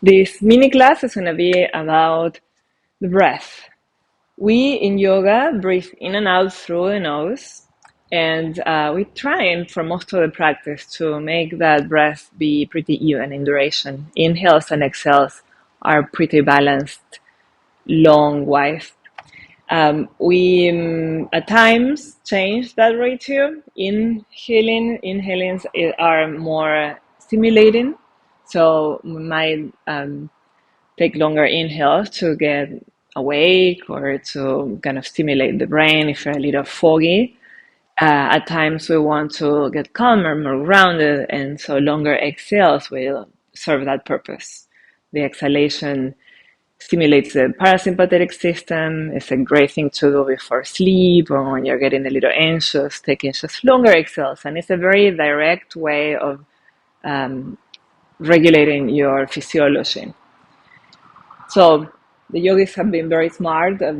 This mini class is going to be about the breath. We in yoga breathe in and out through the nose, and we try for most of the practice to make that breath be pretty even in duration. Inhales and exhales are pretty balanced, long, wide. We at times change that ratio. Inhalings are more stimulating, so we might take longer inhales to get awake or to kind of stimulate the brain if you're a little foggy. At times we want to get calmer, more grounded, and so longer exhales will serve that purpose. The exhalation stimulates the parasympathetic system. It's a great thing to do before sleep or when you're getting a little anxious, taking just longer exhales. And it's a very direct way of regulating your physiology. So the yogis have been very smart at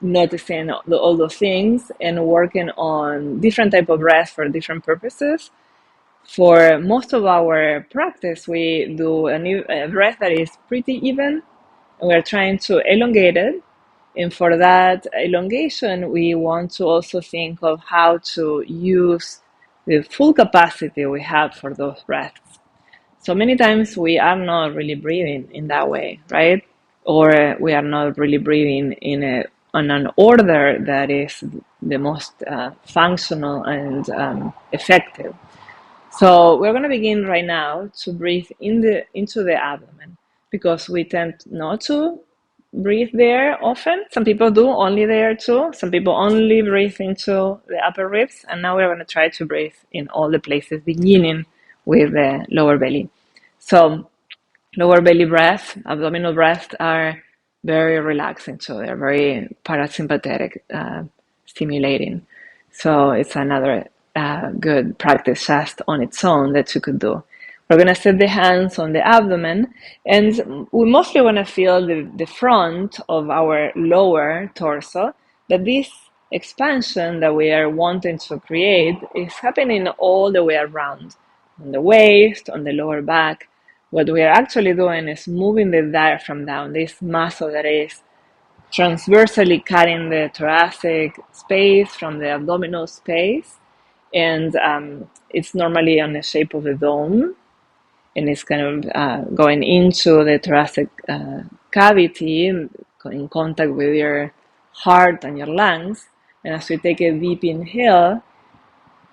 noticing all those things and working on different type of breath for different purposes. For most of our practice, we do a breath that is pretty even, and we're trying to elongate it. And for that elongation, we want to also think of how to use the full capacity we have for those breaths. So many times we are not really breathing in that way, right? Or we are not really breathing in an order that is the most functional and effective. So we're going to begin right now to breathe into the abdomen because we tend not to breathe there often. Some people do only there too. Some people only breathe into the upper ribs. And now we're going to try to breathe in all the places, beginning with the lower belly. So lower belly breath, abdominal breath are very relaxing. So they're very parasympathetic, stimulating. So it's another good practice just on its own that you could do. We're going to set the hands on the abdomen, and we mostly want to feel the front of our lower torso, that this expansion that we are wanting to create is happening all the way around, on the waist, on the lower back. What we are actually doing is moving the diaphragm down, this muscle that is transversely cutting the thoracic space from the abdominal space. And it's normally on the shape of a dome, and it's kind of going into the thoracic cavity in contact with your heart and your lungs. And as we take a deep inhale,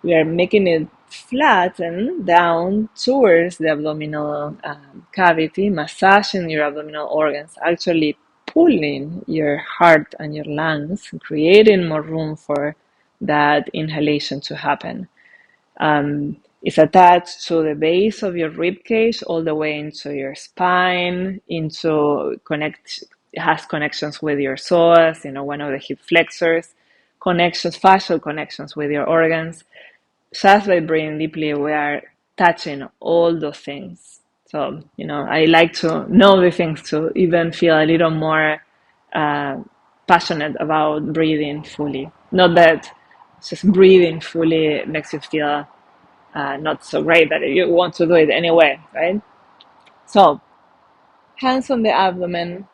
we are making it flatten down towards the abdominal cavity, massaging your abdominal organs, actually pulling your heart and your lungs, creating more room for that inhalation to happen. It's attached to the base of your rib cage all the way into your spine, it has connections with your psoas, one of the hip flexors, fascial connections with your organs. Just by breathing deeply, we are touching all those things. So, I like to know the things to even feel a little more passionate about breathing fully. Not that just breathing fully makes you feel not so great that you want to do it anyway, right? So, hands on the abdomen,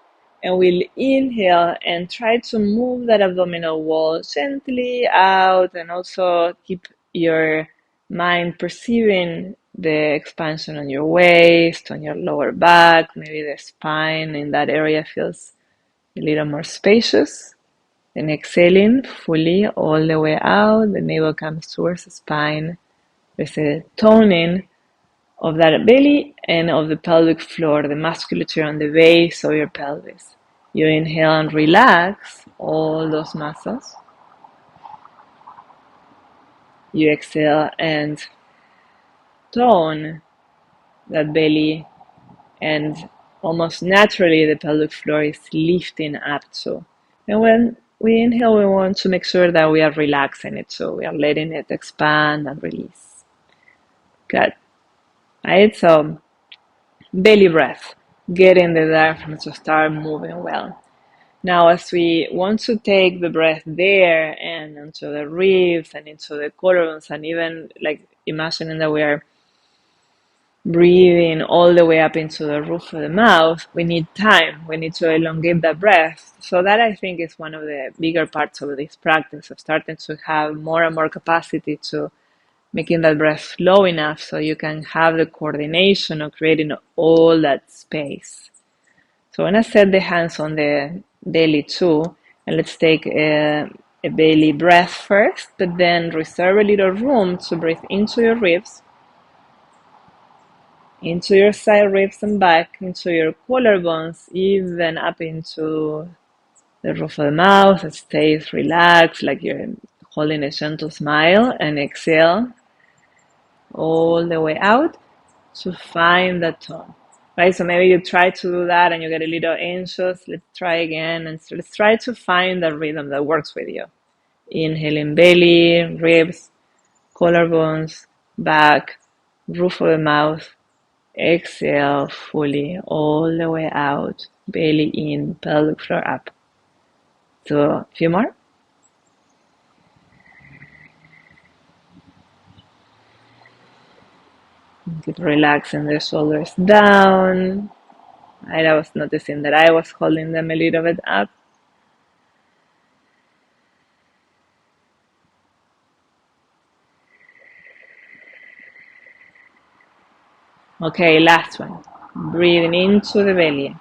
and we'll inhale and try to move that abdominal wall gently out, and also keep your mind perceiving the expansion on your waist, on your lower back, maybe the spine in that area feels a little more spacious. And exhaling fully all the way out, the navel comes towards the spine. There's a toning of that belly and of the pelvic floor, the musculature on the base of your pelvis. You inhale and relax all those muscles. You exhale and tone that belly, and almost naturally the pelvic floor is lifting up too. And when we inhale, we want to make sure that we are relaxing it, so we are letting it expand and release. Good. Right, so belly breath, getting the diaphragm to start moving well. Now, as we want to take the breath there and into the ribs and into the collarbones, and even like imagining that we are breathing all the way up into the roof of the mouth, we need time. We need to elongate the breath. So that, I think, is one of the bigger parts of this practice, of starting to have more and more capacity to making that breath slow enough so you can have the coordination of creating all that space. So I'm going to set the hands on the belly too, and let's take a belly breath first, but then reserve a little room to breathe into your ribs, into your side ribs and back, into your collarbones, even up into the roof of the mouth. It stays relaxed, like you're holding a gentle smile, and exhale all the way out to find that tone. Right, so maybe you try to do that and you get a little anxious. Let's try again, and so let's try to find the rhythm that works with you. Inhaling belly, ribs, collarbones, back, roof of the mouth. Exhale fully all the way out, belly in, pelvic floor up. So a few more. Keep relaxing the shoulders down. I was noticing that I was holding them a little bit up. Okay, last one. Breathing into the belly,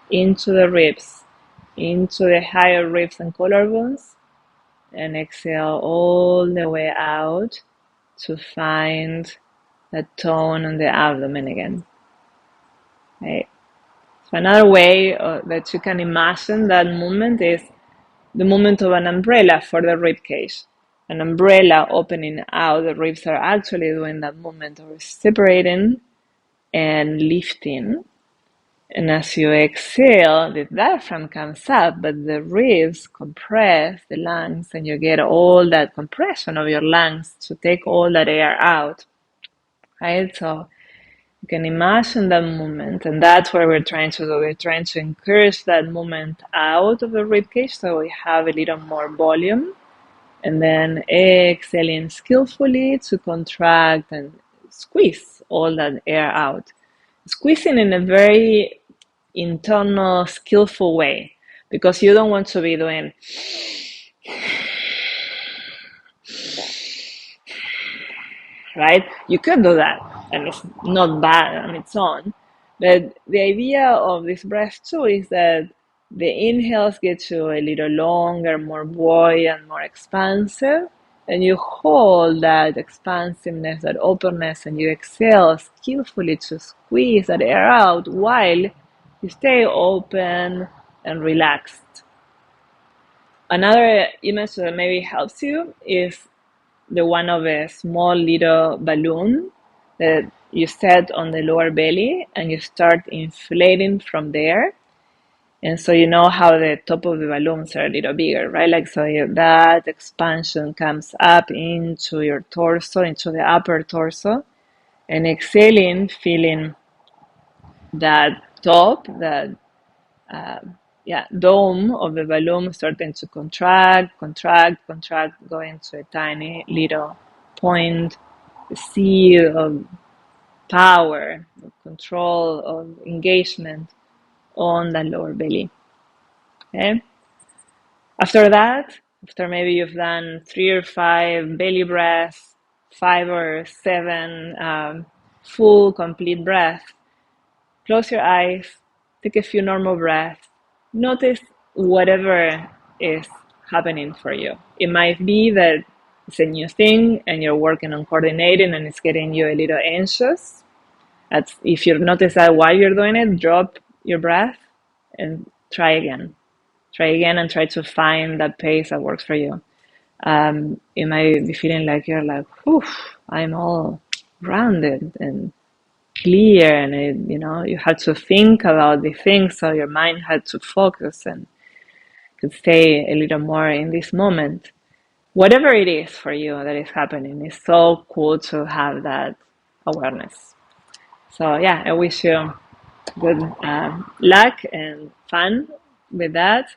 into the ribs, into the higher ribs and collarbones, and exhale all the way out to find that tone on the abdomen again. Okay. So another way that you can imagine that movement is the movement of an umbrella for the rib cage. An umbrella opening out, the ribs are actually doing that movement of separating and lifting. And as you exhale, the diaphragm comes up, but the ribs compress the lungs, and you get all that compression of your lungs to take all that air out. Right? So you can imagine that movement, and that's what we're trying to do. We're trying to encourage that movement out of the ribcage so we have a little more volume, and then exhaling skillfully to contract and squeeze all that air out. Squeezing in a very internal, skillful way, because you don't want to be doing right? You could do that, and it's not bad on its own. But the idea of this breath too is that the inhales get you a little longer, more buoyant, more expansive, and you hold that expansiveness, that openness, and you exhale skillfully to squeeze that air out while you stay open and relaxed. Another image that maybe helps you is the one of a small little balloon that you set on the lower belly, and you start inflating from there. And so you know how the top of the balloons are a little bigger, right? Like, so that expansion comes up into your torso, into the upper torso, and exhaling, feeling that top, that dome of the balloon starting to contract, going to a tiny little point, a seed of power, of control, of engagement on the lower belly. Okay. After that, after maybe you've done 3 or 5 belly breaths, 5 or 7 full, complete breaths, close your eyes, take a few normal breaths, notice whatever is happening for you. It might be that it's a new thing and you're working on coordinating and it's getting you a little anxious. If you notice that while you're doing it, drop your breath and try again. Try again and try to find that pace that works for you. You might be feeling like you're like, whew, I'm all rounded and clear, and you had to think about the things, so your mind had to focus and could stay a little more in this moment. Whatever it is for you that is happening, it's so cool to have that awareness. So yeah, I wish you good luck and fun with that.